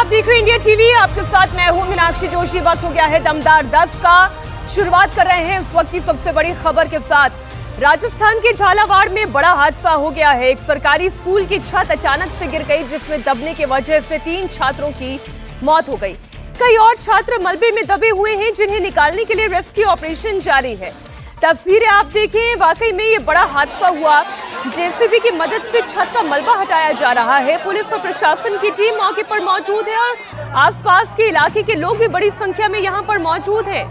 आप देख रहे हैं इंडिया टीवी। आपके साथ मैं हूं मीनाक्षी जोशी। वक्त हो गया है दमदार 10 का। शुरुआत कर रहे हैं इस वक्त की सबसे बड़ी खबर के साथ। राजस्थान के झालावाड़ में बड़ा हादसा हो गया है। एक सरकारी स्कूल की छत अचानक से गिर गई, जिसमें दबने की वजह से 3 छात्रों की मौत हो गई। कई और छात्र मलबे में दबे हुए हैं, जिन्हें निकालने के लिए रेस्क्यू ऑपरेशन जारी है। तस्वीरें आप देखें, वाकई में ये बड़ा हादसा हुआ। जेसीबी की मदद से छत का मलबा हटाया जा रहा है। पुलिस और प्रशासन की टीम मौके पर मौजूद है और आसपास के इलाके के लोग भी बड़ी संख्या में यहां पर मौजूद हैं।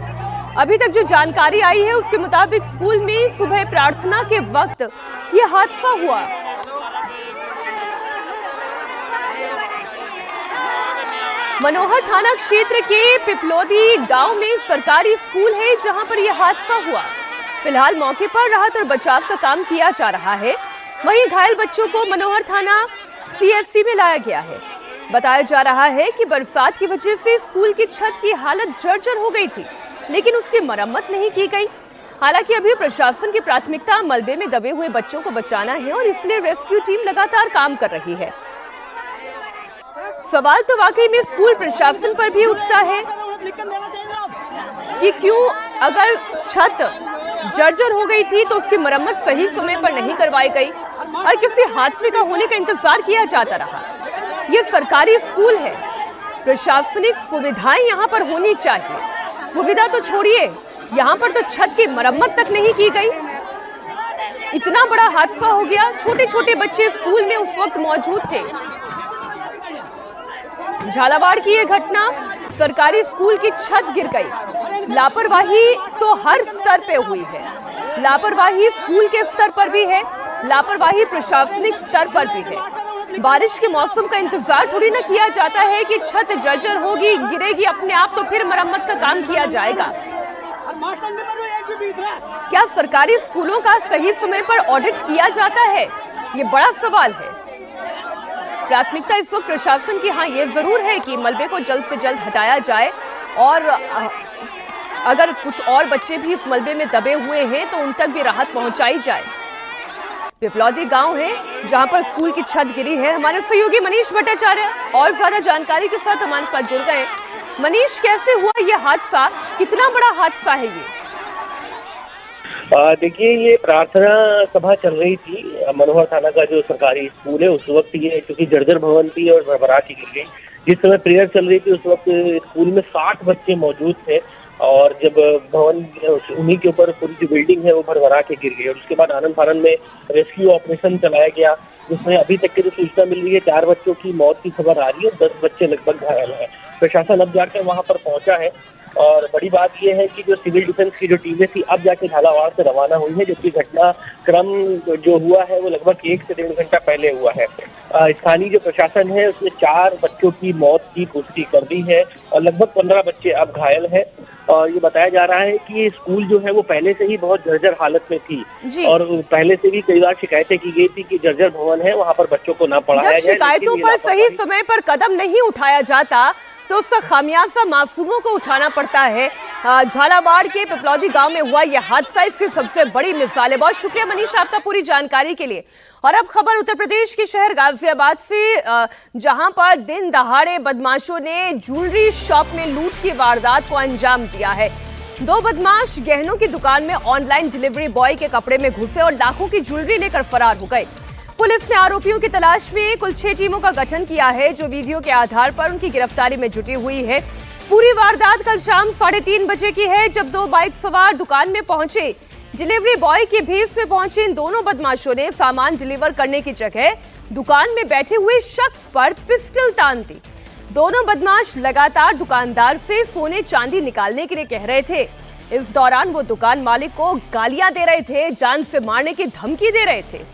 अभी तक जो जानकारी आई है उसके मुताबिक स्कूल में सुबह प्रार्थना के वक्त ये हादसा हुआ। मनोहर थाना क्षेत्र के पिपलोदी गांव में सरकारी स्कूल है, जहां पर यह हादसा हुआ। फिलहाल मौके पर राहत और बचाव का काम किया जा रहा है। वहीं घायल बच्चों को मनोहर थाना सीएचसी में लाया गया है। बताया जा रहा है कि बरसात की वजह से स्कूल की छत की हालत जर्जर हो गई थी, लेकिन उसकी मरम्मत नहीं की गई। हालांकि अभी प्रशासन की प्राथमिकता मलबे में दबे हुए बच्चों को बचाना है और इसलिए रेस्क्यू टीम लगातार काम कर रही है। सवाल तो वाकई में स्कूल प्रशासन पर भी उठता है कि क्यों अगर छत जर्जर हो गई थी तो उसकी मरम्मत सही समय पर नहीं करवाई गई और किसी हादसे का होने का इंतजार किया जाता रहा। यह सरकारी स्कूल है, प्रशासनिक सुविधाएं यहाँ पर होनी चाहिए। सुविधा तो छोड़िए, यहाँ पर तो छत की मरम्मत तक नहीं की गई। इतना बड़ा हादसा हो गया। छोटे छोटे बच्चे स्कूल में उस वक्त मौजूद थे। झालावाड़ की यह घटना, सरकारी स्कूल की छत गिर गई। लापरवाही तो हर स्तर पे हुई है। लापरवाही स्कूल के स्तर पर भी है, लापरवाही प्रशासनिक स्तर पर भी है। बारिश के मौसम का इंतजार थोड़ी ना किया जाता है कि छत जर्जर होगी, गिरेगी अपने आप तो फिर मरम्मत का काम किया जाएगा। क्या सरकारी स्कूलों का सही समय पर ऑडिट किया जाता है? ये बड़ा सवाल है। प्राथमिकता इस वक्त प्रशासन की हाँ ये जरूर है कि मलबे को जल्द से जल्द हटाया जाए और अगर कुछ और बच्चे भी इस मलबे में दबे हुए हैं तो उन तक भी राहत पहुंचाई जाए। पिपलौदी गांव है जहां पर स्कूल की छत गिरी है। हमारे सहयोगी मनीष भट्टाचार्य और ज्यादा जानकारी के साथ हमारे साथ जुड़ गए। मनीष, कैसे हुआ यह हादसा? कितना बड़ा हादसा है ये? देखिए, ये प्रार्थना सभा चल रही थी मनोहर थाना का जो सरकारी स्कूल है। उस वक्त ये क्योंकि जर्जर भवन थी और भरभरा के गिर गई। जिस समय प्रेयर चल रही थी उस वक्त स्कूल में 60 बच्चे मौजूद थे और जब भवन उन्हीं के ऊपर पूरी जो बिल्डिंग है वो भरभरा के गिर गई और उसके बाद आनंद फानंद में रेस्क्यू ऑपरेशन चलाया गया, जिसमें अभी तक की जो सूचना मिल रही है 4 बच्चों की मौत की खबर आ रही है, 10 बच्चे लगभग घायल हैं। प्रशासन अब जाकर वहां पर पहुंचा है और बड़ी बात यह है कि जो सिविल डिफेंस की जो टीमें थी अब जाके झालावाड़ से रवाना हुई है, जबकि घटनाक्रम जो हुआ है वो लगभग 1 से 1.5 घंटा पहले हुआ है। स्थानीय जो प्रशासन है उसने 4 बच्चों की मौत की पुष्टि कर दी है और लगभग 15 बच्चे अब घायल हैं। और ये बताया जा रहा है कि स्कूल जो है वो पहले से ही बहुत जर्जर हालत में थी और पहले से भी कई बार शिकायतें की गई थी कि जर्जर भवन है, वहां पर बच्चों को ना पढ़ाया जाए। शिकायतों पर सही समय पर कदम नहीं उठाया जाता तो उसका खामियाजा मासूमों को उठाना पड़ता है। झालावाड़ के पिपलौदी गांव में हुआ यह हादसा इसकी सबसे बड़ी मिसाल है। बहुत शुक्रिया मनीष आपका पूरी जानकारी के लिए। और अब खबर उत्तर प्रदेश के शहर गाजियाबाद से, जहां पर दिन दहाड़े बदमाशों ने ज्वेलरी शॉप में लूट की वारदात को अंजाम दिया है। 2 बदमाश गहनों की दुकान में ऑनलाइन डिलीवरी बॉय के कपड़े में घुसे और लाखों की ज्वेलरी लेकर फरार हो गए। पुलिस ने आरोपियों की तलाश में कुल 6 टीमों का गठन किया है, जो वीडियो के आधार पर उनकी गिरफ्तारी में जुटी हुई है। पूरी वारदात कल शाम 3:30 बजे की है, जब 2 बाइक सवार दुकान में पहुंचे। डिलीवरी बॉय के भेस में पहुंचे इन दोनों बदमाशों ने सामान डिलीवर करने की जगह दुकान में बैठे हुए शख्स पर पिस्टल तान दी। दोनों बदमाश लगातार दुकानदार से सोने चांदी निकालने के लिए कह रहे थे। इस दौरान वो दुकान मालिक को गालियां दे रहे थे, जान से मारने की धमकी दे रहे थे।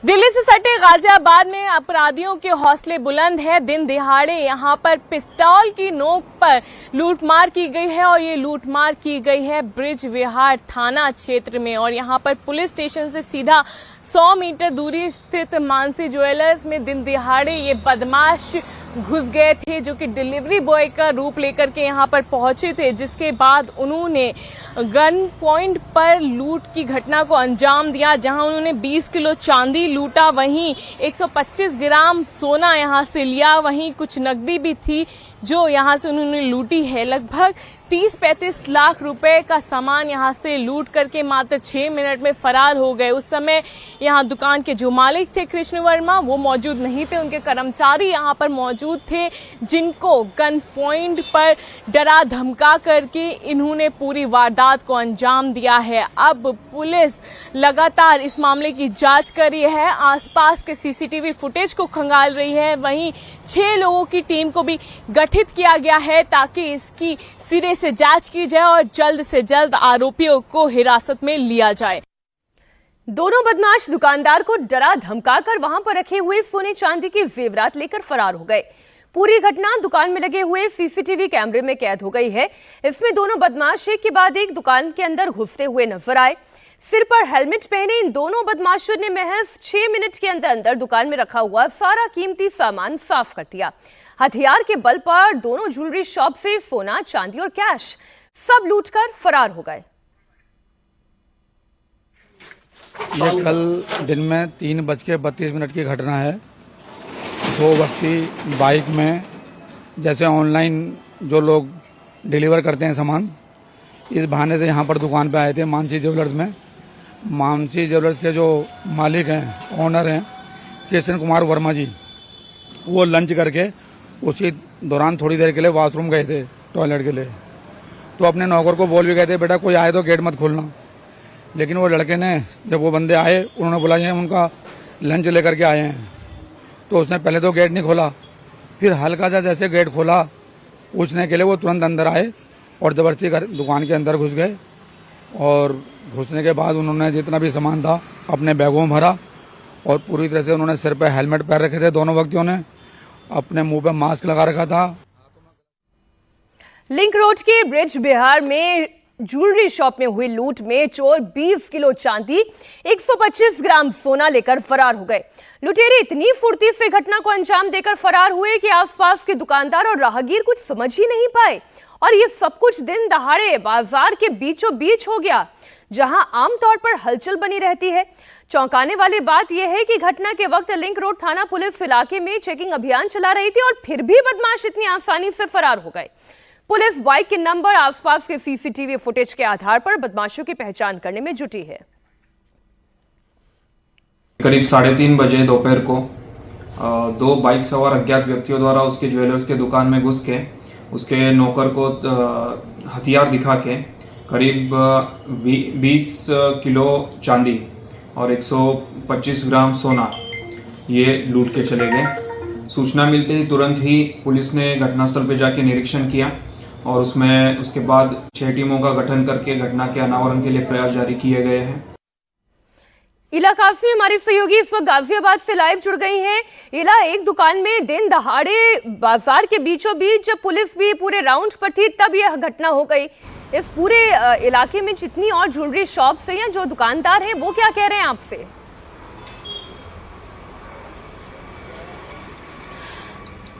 दिल्ली से सटे गाजियाबाद में अपराधियों के हौसले बुलंद है। दिन दिहाड़े यहां पर पिस्तौल की नोक पर लूटमार की गई है और ये लूटमार की गई है ब्रिज विहार थाना क्षेत्र में और यहां पर पुलिस स्टेशन से सीधा 100 मीटर दूरी स्थित मानसी ज्वेलर्स में दिन दिहाड़े ये बदमाश घुस गए थे, जो कि डिलीवरी बॉय का रूप लेकर के यहाँ पर पहुंचे थे, जिसके बाद उन्होंने गन पॉइंट पर लूट की घटना को अंजाम दिया, जहां उन्होंने 20 किलो चांदी लूटा, वहीं 125 ग्राम सोना यहां से लिया, वहीं कुछ नकदी भी थी जो यहां से उन्होंने लूटी है। लगभग 30-35 लाख रुपए का सामान यहां से लूट करके मात्र 6 मिनट में फरार हो गए। उस समय यहां दुकान के जो मालिक थे कृष्ण वर्मा, वो मौजूद नहीं थे, उनके कर्मचारी यहां पर मौजूद थे, जिनको गन पॉइंट पर डरा धमका करके इन्होंने पूरी वारदात को अंजाम दिया है। अब पुलिस लगातार इस मामले की जांच कर रही है, आसपास के सीसीटीवी फुटेज को खंगाल रही है, वहीं 6 लोगों की टीम को भी गठित किया गया है ताकि इसकी सिरे से जांच की जाए और जल्द से जल्द आरोपियों को हिरासत में लिया जाए। दोनों बदमाश दुकानदार को डरा धमकाकर वहां पर रखे हुए सोने चांदी के जेवरात लेकर फरार हो गए। पूरी घटना दुकान में लगे हुए सीसीटीवी कैमरे में कैद हो गई है। इसमें दोनों बदमाश एक के बाद एक दुकान के अंदर घुसते हुए नजर आए। सिर पर हेलमेट पहने इन दोनों बदमाशों ने महज 6 मिनट के अंदर दुकान में रखा हुआ सारा कीमती सामान साफ कर दिया। हथियार के बल पर दोनों ज्वेलरी शॉप से सोना, चांदी और कैश सब लूटकर फरार हो गए। ये कल दिन में 3:32 की घटना है। 2 व्यक्ति बाइक में, जैसे ऑनलाइन जो लोग डिलीवर करते हैं सामान, इस बहाने से यहाँ पर दुकान पे आए थे मानसी ज्वेलर्स में। मानसी ज्वेलर्स के जो मालिक हैं, ओनर हैं कृष्ण कुमार वर्मा जी, वो लंच करके उसी दौरान थोड़ी देर के लिए वॉशरूम गए थे, टॉयलेट के लिए। तो अपने नौकर को बोल भी गए थे, बेटा कोई आए तो गेट मत खोलना। लेकिन वो लड़के ने, जब वो बंदे आए, उन्होंने बोला ये हम उनका लंच लेकर के आए हैं, तो उसने पहले तो गेट नहीं खोला, फिर हल्का सा जैसे गेट खोला पूछने के लिए वो तुरंत अंदर आए और ज़बरदस्ती दुकान के अंदर घुस गए। और घुसने के बाद उन्होंने जितना भी सामान था अपने बैगों में भरा और पूरी तरह से उन्होंने सिर पर हेलमेट पहन रखे थे, दोनों व्यक्तियों ने अपने मुंह पे मास्क लगा रखा था। लिंक रोड के ब्रिज बिहार में ज्वेलरी शॉप में हुई लूट में चोर 20 किलो चांदी, 125 ग्राम सोना लेकर फरार हो गए। लुटेरे इतनी फुर्ती से घटना को अंजाम देकर फरार हुए कि आसपास के दुकानदार और राहगीर कुछ समझ ही नहीं पाए, और ये सब कुछ दिन दहाड़े बाजार के बीचों बीच हो गया, जहां आमतौर पर हलचल बनी रहती है। चौंकाने वाली बात यह है कि घटना के वक्त लिंक रोड थाना पुलिस इलाके में चेकिंग अभियान चला रही थी और फिर भी बदमाश इतनी आसानी से फरार हो गए। पुलिस बाइक के नंबर, आसपास के सीसीटीवी फुटेज के आधार पर बदमाशों की पहचान करने में जुटी है। करीब 3:30 बजे दोपहर को 2 बाइक सवार अज्ञात व्यक्तियों द्वारा उसके ज्वेलर्स के दुकान में घुस के उसके नौकर को हथियार दिखा के करीब 20 किलो चांदी और 125 ग्राम सोना ये लूट के चले गए। सूचना मिलते ही तुरंत ही पुलिस ने घटनास्थल पर जाके निरीक्षण किया और उसमें उसके बाद 6 टीमों का गठन करके घटना के अनावरण के लिए प्रयास जारी किए गए हैं। इलाकास में हमारी सहयोगी इस वक्त गाजियाबाद से लाइव जुड़ गई हैं। इला, एक दुकान में दिन दहाड़े बाजार के बीचों बीच जब पुलिस भी पूरे राउंड पर थी तब यह घटना हो गई। इस पूरे इलाके में जितनी और ज्वेलरी शॉप्स हैं या जो दुकानदार हैं वो क्या कह रहे हैं आपसे?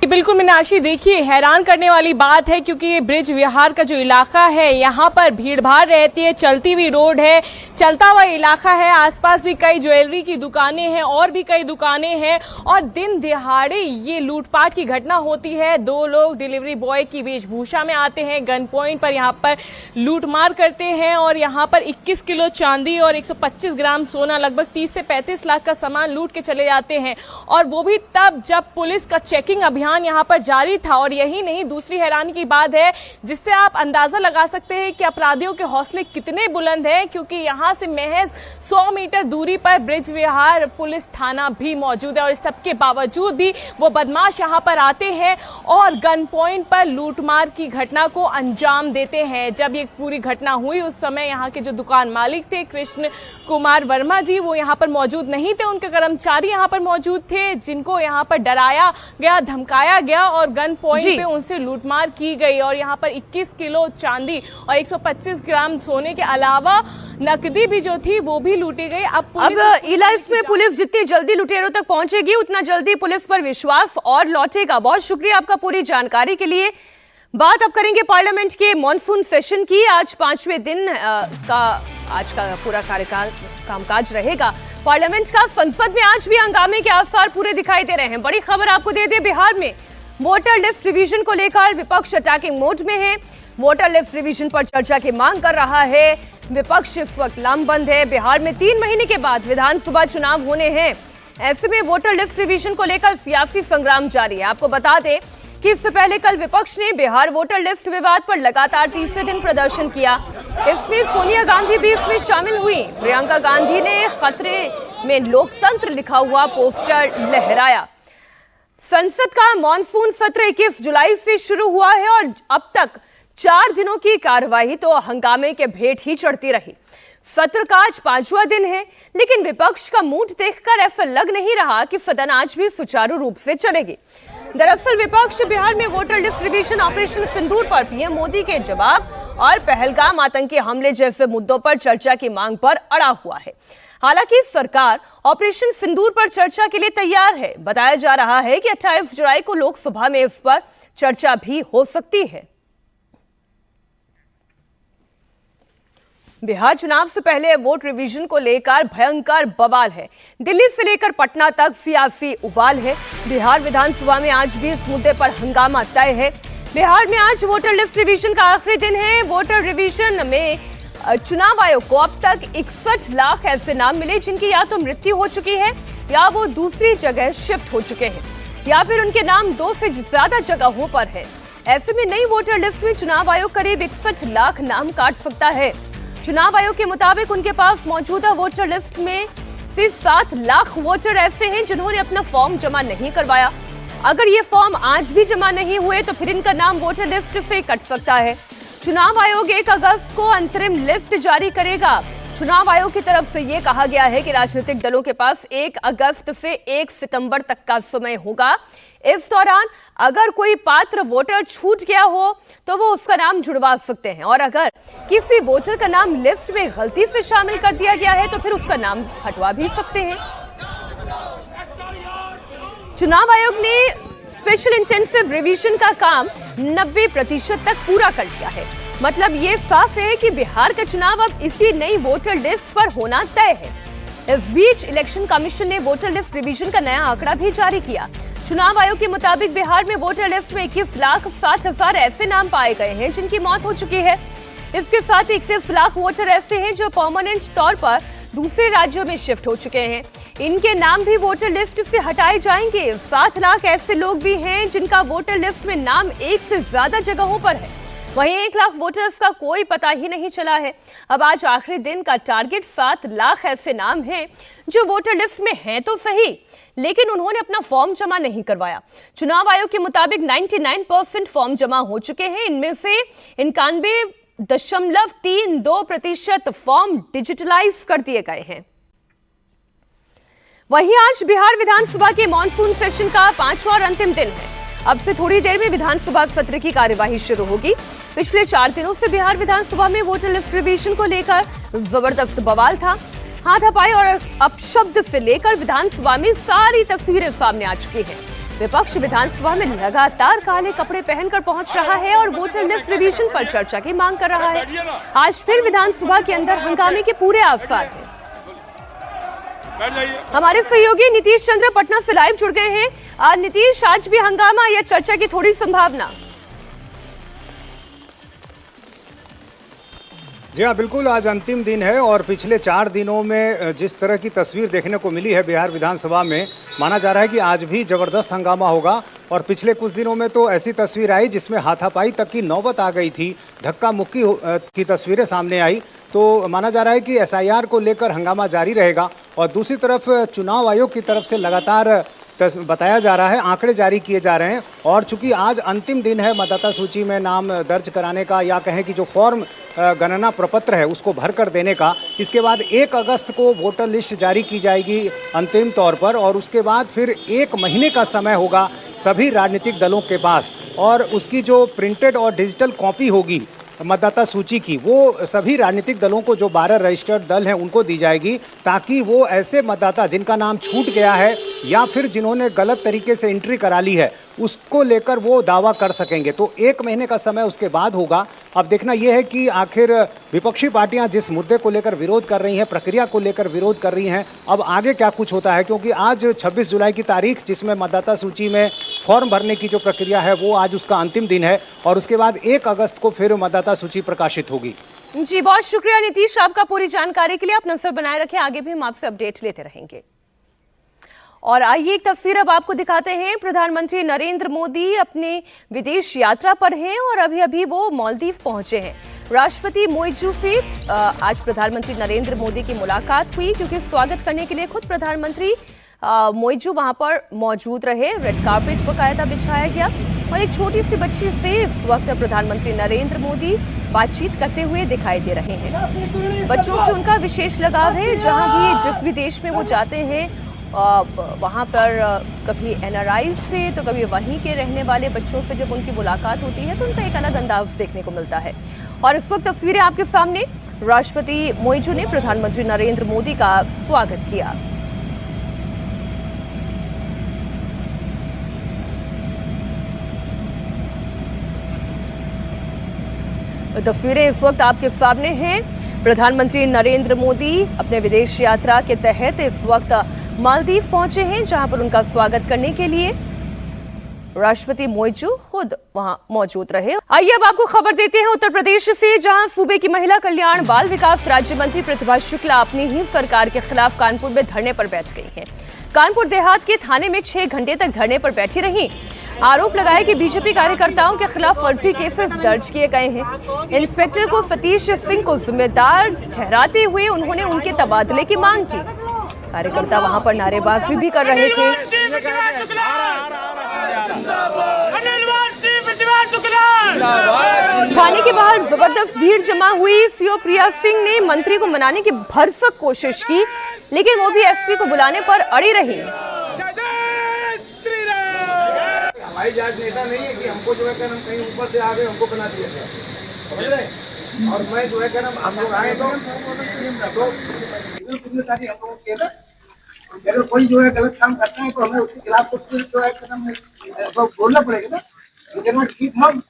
बिल्कुल मीनाक्षी, देखिए हैरान करने वाली बात है क्योंकि ये ब्रिज विहार का जो इलाका है यहाँ पर भीड़ भाड़ रहती है, चलती हुई रोड है, चलता हुआ इलाका है, आसपास भी कई ज्वेलरी की दुकानें हैं और भी कई दुकानें हैं और दिन दिहाड़े ये लूटपाट की घटना होती है। 2 लोग डिलीवरी बॉय की वेशभूषा में आते हैं, गन पॉइंट पर यहाँ पर लूटमार करते हैं और यहाँ पर 21 किलो चांदी और 125 ग्राम सोना, लगभग 30 से 35 लाख का सामान लूट के चले जाते हैं, और वो भी तब जब पुलिस का चेकिंग अभियान यहाँ पर जारी था। और यही नहीं, दूसरी हैरानी की बात है जिससे आप अंदाजा लगा सकते हैं कि अपराधियों के हौसले कितने बुलंद हैं, क्योंकि यहाँ से महज 100 मीटर दूरी पर ब्रिज विहार पुलिस थाना भी मौजूद है और इस सब के बावजूद भी वो बदमाश यहाँ पर आते हैं और गन पॉइंट पर लूटमार की घटना को अंजाम देते हैं। जब ये पूरी घटना हुई उस समय यहाँ के जो दुकान मालिक थे कृष्ण कुमार वर्मा जी, वो यहाँ पर मौजूद नहीं थे, उनके कर्मचारी यहाँ पर मौजूद थे, जिनको यहाँ पर डराया गया, धमकाया लाया गया और गन पॉइंट जी। पे उनसे लूटमार की गई और यहाँ पर 21 किलो चांदी और 125 ग्राम सोने के अलावा नकदी भी जो थी वो भी लूटी गई। अब इला इसमें पुलिस जितनी जल्दी लुटेरों तक पहुंचेगी उतना जल्दी पुलिस पर विश्वास और लौटेगा। बहुत शुक्रिया आपका पूरी जानकारी के लिए। बात अब करेंगे पार्लियामेंट के मॉनसून सेशन की। आज 5वें दिन आज का पूरा कार्यकाल कामकाज रहेगा पार्लियामेंट का। संसद में आज भी हंगामे के आसार पूरे दिखाई दे रहे हैं। बड़ी खबर आपको दे दें, बिहार में वोटर लिस्ट रिवीजन को लेकर विपक्ष अटैकिंग मोड में है। वोटर लिस्ट रिवीजन पर चर्चा की मांग कर रहा है। विपक्ष इस वक्त लामबंद है। बिहार में 3 महीने के बाद विधानसभा चुनाव होने हैं। ऐसे में वोटर लिस्ट रिवीजन को लेकर सियासी संग्राम जारी है। आपको बता दें कि इससे पहले कल विपक्ष ने बिहार वोटर लिस्ट विवाद पर लगातार तीसरे दिन प्रदर्शन किया। इसमें सोनिया गांधी भी इसमें शामिल हुई। प्रियंका गांधी ने खतरे में लोकतंत्र लिखा हुआ पोस्टर लहराया। संसद का मॉनसून सत्र 21 जुलाई से शुरू हुआ है और अब तक 4 दिनों की कार्यवाही तो हंगामे के भेंट ही चढ़ती रही। सत्र का आज 5वां दिन है, लेकिन विपक्ष का मूड देखकर ऐसा लग नहीं रहा कि सदन आज भी सुचारू रूप से चलेगी। दरअसल विपक्ष बिहार में वोटर लिस्ट रिवीजन, ऑपरेशन सिंदूर पर पीएम मोदी के जवाब और पहलगाम आतंकी हमले जैसे मुद्दों पर चर्चा की मांग पर अड़ा हुआ है। हालांकि सरकार ऑपरेशन सिंदूर पर चर्चा के लिए तैयार है। बताया जा रहा है कि 28 जुलाई को लोकसभा में इस पर चर्चा भी हो सकती है। बिहार चुनाव से पहले वोट रिवीजन को लेकर भयंकर बवाल है। दिल्ली से लेकर पटना तक सियासी उबाल है। बिहार विधानसभा में आज भी इस मुद्दे पर हंगामा तय है। बिहार में आज वोटर लिस्ट रिवीजन का आखिरी दिन है। वोटर रिवीजन में चुनाव आयोग को अब तक 61 लाख ऐसे नाम मिले जिनकी या तो मृत्यु हो चुकी है या वो दूसरी जगह शिफ्ट हो चुके हैं या फिर उनके नाम 2 से ज्यादा जगहों पर है। ऐसे में नई वोटर लिस्ट में चुनाव आयोग करीब 61 लाख नाम काट सकता है। चुनाव आयोग के मुताबिक उनके पास मौजूदा वोटर लिस्ट में से 7 लाख वोटर ऐसे हैं जिन्होंने अपना फॉर्म जमा नहीं करवाया। अगर ये फॉर्म आज भी जमा नहीं हुए तो फिर इनका नाम वोटर लिस्ट से कट सकता है। चुनाव आयोग 1 अगस्त को अंतरिम लिस्ट जारी करेगा। चुनाव आयोग की तरफ से ये कहा गया है कि राजनीतिक दलों के पास 1 अगस्त से 1 सितंबर तक का समय होगा। इस दौरान अगर कोई पात्र वोटर छूट गया हो तो वो उसका नाम जुड़वा सकते हैं और अगर किसी वोटर का नाम लिस्ट में गलती से शामिल कर दिया गया है तो फिर उसका नाम हटवा भी सकते हैं। चुनाव आयोग ने स्पेशल इंटेंसिव रिवीजन का काम 90% तक पूरा कर लिया है। मतलब ये साफ है कि बिहार का चुनाव अब इसी नई वोटर लिस्ट पर होना तय है। इस बीच इलेक्शन कमीशन ने वोटर लिस्ट रिवीजन का नया आंकड़ा भी जारी किया। चुनाव आयोग के मुताबिक बिहार में वोटर लिस्ट में 21,60,000 ऐसे नाम पाए गए हैं जिनकी मौत हो चुकी है। इसके साथ 31 लाख वोटर ऐसे हैं जो परमानेंट तौर पर दूसरे राज्यों में शिफ्ट हो चुके हैं। इनके नाम भी वोटर लिस्ट से हटाए जाएंगे। 7 लाख ऐसे लोग भी हैं जिनका वोटर लिस्ट में नाम 1 से ज्यादा जगहों पर है। वहीं 1 लाख वोटर्स का कोई पता ही नहीं चला है। अब आज आखिरी दिन का टारगेट 7 लाख ऐसे नाम हैं जो वोटर लिस्ट में हैं तो सही, लेकिन उन्होंने अपना फॉर्म जमा नहीं करवाया। चुनाव आयोग के मुताबिक 99% फॉर्म जमा हो चुके हैं। इनमें से 91.32% फॉर्म डिजिटलाइज कर दिए गए हैं। वहीं आज बिहार विधानसभा के मॉनसून सेशन का 5वां और अंतिम दिन है। अब से थोड़ी देर में विधानसभा सत्र की कार्यवाही शुरू होगी। पिछले 4 दिनों से बिहार विधानसभा में वोटर लिस्ट रिवीजन को लेकर जबरदस्त बवाल था। हाथापाई और अपशब्द से लेकर विधानसभा में सारी तस्वीरें सामने आ चुकी हैं। विपक्ष विधानसभा में लगातार काले कपड़े पहनकर पहुंच रहा है और वोटर लिस्ट रिवीजन पर चर्चा की मांग कर रहा है। आज फिर विधानसभा के अंदर हंगामे के पूरे आसार हैं। हमारे सहयोगी नीतीश चंद्र पटना से लाइव जुड़ गए हैं। नीतीश, आज भी हंगामा या चर्चा की थोड़ी संभावना? जी हाँ, बिल्कुल आज अंतिम दिन है और पिछले 4 दिनों में जिस तरह की तस्वीर देखने को मिली है बिहार विधानसभा में, माना जा रहा है कि आज भी जबरदस्त हंगामा होगा। और पिछले कुछ दिनों में तो ऐसी तस्वीर आई जिसमें हाथापाई तक की नौबत आ गई थी, धक्का मुक्की की तस्वीरें सामने आई। तो माना जा रहा है कि एसआईआर को लेकर हंगामा जारी रहेगा। और दूसरी तरफ चुनाव आयोग की तरफ से लगातार बताया जा रहा है, आंकड़े जारी किए जा रहे हैं। और चूंकि आज अंतिम दिन है मतदाता सूची में नाम दर्ज कराने का, या कहें कि जो फॉर्म गणना प्रपत्र है उसको भर कर देने का, इसके बाद 1 अगस्त को वोटर लिस्ट जारी की जाएगी अंतिम तौर पर। और उसके बाद फिर 1 महीने का समय होगा सभी राजनीतिक दलों के पास, और उसकी जो प्रिंटेड और डिजिटल कॉपी होगी मतदाता सूची की, वो सभी राजनीतिक दलों को, जो 12 रजिस्टर्ड दल हैं, उनको दी जाएगी, ताकि वो ऐसे मतदाता जिनका नाम छूट गया है या फिर जिन्होंने गलत तरीके से एंट्री करा ली है, उसको लेकर वो दावा कर सकेंगे। तो 1 महीने का समय उसके बाद होगा। अब देखना यह है कि आखिर विपक्षी पार्टियां जिस मुद्दे को लेकर विरोध कर रही हैं, प्रक्रिया को लेकर विरोध कर रही हैं, अब आगे क्या कुछ होता है, क्योंकि आज 26 जुलाई की तारीख, जिसमें मतदाता सूची में फॉर्म भरने की जो प्रक्रिया है, वो आज उसका अंतिम दिन है, और उसके बाद 1 अगस्त को फिर मतदाता सूची प्रकाशित होगी। जी, बहुत शुक्रिया नीतीश आपका पूरी जानकारी के लिए। आप नजर बनाए रखें, आगे भी हम आपसे अपडेट लेते रहेंगे। और आइए एक तस्वीर अब आपको दिखाते हैं। प्रधानमंत्री नरेंद्र मोदी अपने विदेश यात्रा पर हैं और अभी अभी वो मालदीव पहुंचे हैं। राष्ट्रपति मोइजू से आज प्रधानमंत्री नरेंद्र मोदी की मुलाकात हुई, क्योंकि स्वागत करने के लिए खुद प्रधानमंत्री मोइजू वहां पर मौजूद रहे। रेड कार्पेट बकायदा बिछाया गया और एक छोटी सी बच्ची से इस वक्त प्रधानमंत्री नरेंद्र मोदी बातचीत करते हुए दिखाई दे रहे हैं। बच्चों से उनका विशेष लगाव है। जहां भी जिस भी देश में वो जाते हैं, वहाँ पर कभी NRI से तो कभी वहीं के रहने वाले बच्चों से जब उनकी मुलाकात होती है तो उनका एक अलग अंदाज देखने को मिलता है। और इस वक्त तस्वीरें आपके सामने। राष्ट्रपति मोइजू ने प्रधानमंत्री नरेंद्र मोदी का स्वागत किया। तस्वीरें इस वक्त आपके सामने हैं। प्रधानमंत्री नरेंद्र मोदी अपने विदेश यात्रा के तहत इस वक्त मालदीव पहुंचे हैं, जहां पर उनका स्वागत करने के लिए राष्ट्रपति मोइजू खुद वहां मौजूद रहे। आइए अब आपको खबर देते हैं उत्तर प्रदेश से, जहां सूबे की महिला कल्याण बाल विकास राज्य मंत्री प्रतिभा शुक्ला अपनी ही सरकार के खिलाफ कानपुर में धरने पर बैठ गई हैं। कानपुर देहात के थाने में 6 घंटे तक धरने पर बैठी रहीं। आरोप लगाया कि बीजेपी कार्यकर्ताओं के खिलाफ फर्जी केसेस दर्ज किए गए हैं। इंस्पेक्टर को सतीश सिंह को जिम्मेदार ठहराते हुए उन्होंने उनके तबादले की मांग की। कार्यकर्ता वहां पर नारेबाजी भी कर रहे थे। थाने के बाहर जबरदस्त भीड़ जमा हुई। सीओ प्रिया सिंह ने मंत्री को मनाने की भरसक कोशिश की, लेकिन वो भी एसपी को बुलाने पर अड़ी रही। हमारी जांच नेता नहीं है कि हमको जो है हम कहीं ऊपर से आ गए, हमको बना दिया गया, समझ रहे। और मैं जो है हम लोग आए तो जिम्मेदारी हम लोगों की है ना। अगर कोई जो है गलत काम करता है तो हमें उसके खिलाफ तो फिर जो है तो बोलना पड़ेगा ना। यू कैन नॉट कीप मम।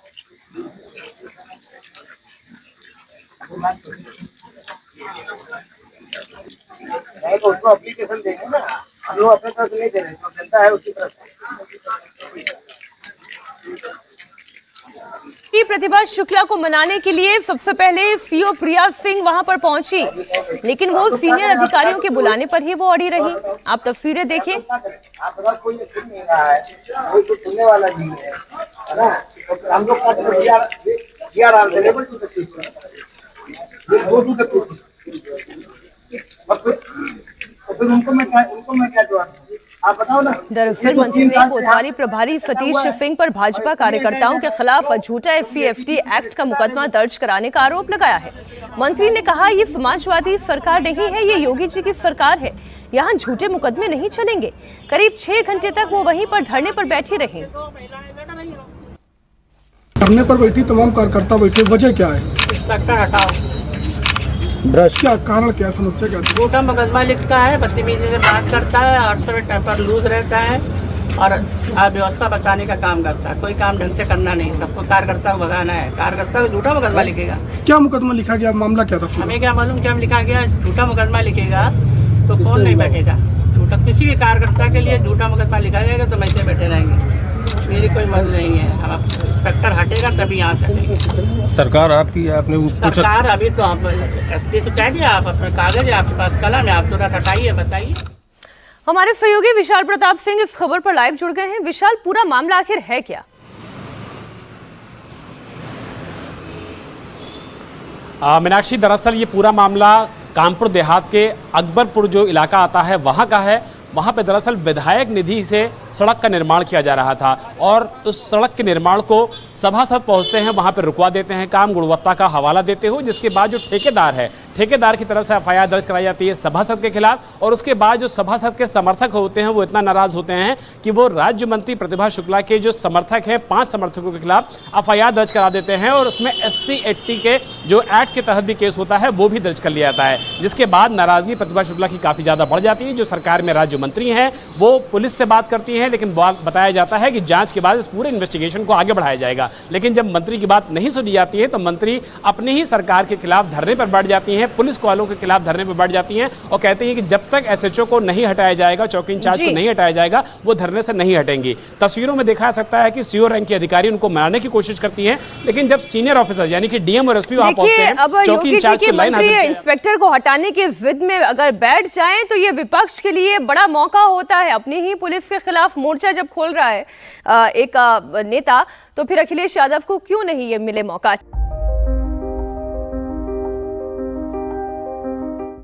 नहीं तो उसको एप्लीकेशन देंगे ना, हम लोग अपने तरफ नहीं दे रहे, तो जनता है उसकी तरफ। प्रतिभा शुक्ला को मनाने के लिए सबसे पहले सीओ प्रिया सिंह वहां पर पहुंची, लेकिन वो सीनियर अधिकारियों के बुलाने पर ही वो अड़ी रही। आप तस्वीरें देखिए। कोई सुन नहीं रहा है, कोई तो सुनने वाला नहीं है ना। हम लोग फिर उनको मैं क्या जवाब, आप बताओ ना। दरअसल मंत्री ने कोतवाली प्रभारी सतीश सिंह पर भाजपा कार्यकर्ताओं के खिलाफ झूठा SC/ST एक्ट का मुकदमा दर्ज कराने का आरोप लगाया है। मंत्री ने कहा, ये समाजवादी सरकार नहीं है, ये योगी जी की सरकार है, यहाँ झूठे मुकदमे नहीं चलेंगे। करीब 6 घंटे तक वो वहीं पर धरने पर बैठी रही। धरने पर बैठी तमाम कार्यकर्ता बैठे, वजह क्या है? इंस्पेक्टर हटाओ। भ्रष्ट क्या कारण, क्या समस्या, क्या झूठा मुकदमा लिखता है, बदतमीजी से बात करता है और समय टेम्पर लूज रहता है और व्यवस्था बचाने का काम करता है। कोई काम ढंग से करना नहीं, सबको कार्यकर्ता को भगाना है। कार्यकर्ता को झूठा मुकदमा लिखेगा। क्या मुकदमा लिखा गया, मामला क्या था? हमें क्या मालूम क्या लिखा गया। झूठा मुकदमा लिखेगा तो कौन नहीं बैठेगा। झूठा किसी भी कार्यकर्ता के लिए झूठा मुकदमा लिखा जाएगा तो वैसे बैठे रहेंगे। मेरी कोई मर्ज नहीं है। हम इंस्पेक्टर हटेगा तभी यहाँ चलेंगे। सरकार आपकी, आपने सरकार अभी तो आप SP से कह दिया, आप अपना कागज है आपके पास, कलम है, आप तुरंत हटाइए, बताइए। हमारे सहयोगी विशाल प्रताप सिंह इस खबर पर लाइव जुड़ गए हैं। विशाल, पूरा मामला आखिर है क्या? मीनाक्षी, दरअसल ये पूरा मामला कानपुर देहात के अकबरपुर जो इलाका आता है वहाँ का है। वहाँ पे दरअसल विधायक निधि से सड़क का निर्माण किया जा रहा था और उस सड़क के निर्माण को सभासद पहुंचते हैं, वहां पर रुकवा देते हैं काम, गुणवत्ता का हवाला देते हुए, जिसके बाद जो ठेकेदार है, ठेकेदार की तरफ से एफआईआर दर्ज कराई जाती है सभासद के खिलाफ, और उसके बाद जो सभासद के समर्थक होते हैं वो इतना नाराज होते हैं कि वो राज्य मंत्री प्रतिभा शुक्ला के जो समर्थक हैं 5 समर्थकों के खिलाफ एफआईआर दर्ज करा देते हैं और उसमें SC/80 के जो एक्ट के तहत भी केस होता है वो भी दर्ज कर लिया जाता है, जिसके बाद नाराजगी प्रतिभा शुक्ला की काफी ज्यादा बढ़ जाती है। जो सरकार में राज्य मंत्री हैं वो पुलिस से बात करती हैं, लेकिन बताया जाता है कि जांच के बाद इस पूरे इन्वेस्टिगेशन को आगे बढ़ाया जाएगा, लेकिन जब मंत्री की बात नहीं सुनी जाती है तो मंत्री अपनी ही सरकार के खिलाफ धरने पर बैठ जाती हैं, पुलिस वालों के खिलाफ धरने पर बैठ जाती हैं और कहती हैं कि जब तक SHO को नहीं हटाया जाएगा, चौकी इंचार्ज को नहीं हटाया जाएगा, वो धरने से नहीं हटेंगी। तस्वीरों में देखा सकता है कि CO रैंक के अधिकारी उनको मनाने की कोशिश करती हैं, लेकिन जब सीनियर ऑफिसर यानी कि DM और SP वहां पहुंचते हैं, अब चौकी योगी इंचार्ज जी के को लाइन मंत्री इंस्पेक्टर को हटाने की जिद में अगर बैठ जाएं तो ये विपक्ष के लिए बड़ा मौका होता है। अपनी ही पुलिस के खिलाफ मोर्चा जब खोल रहा है एक नेता, तो फिर अखिलेश यादव को क्यों नहीं ये मिले मौका।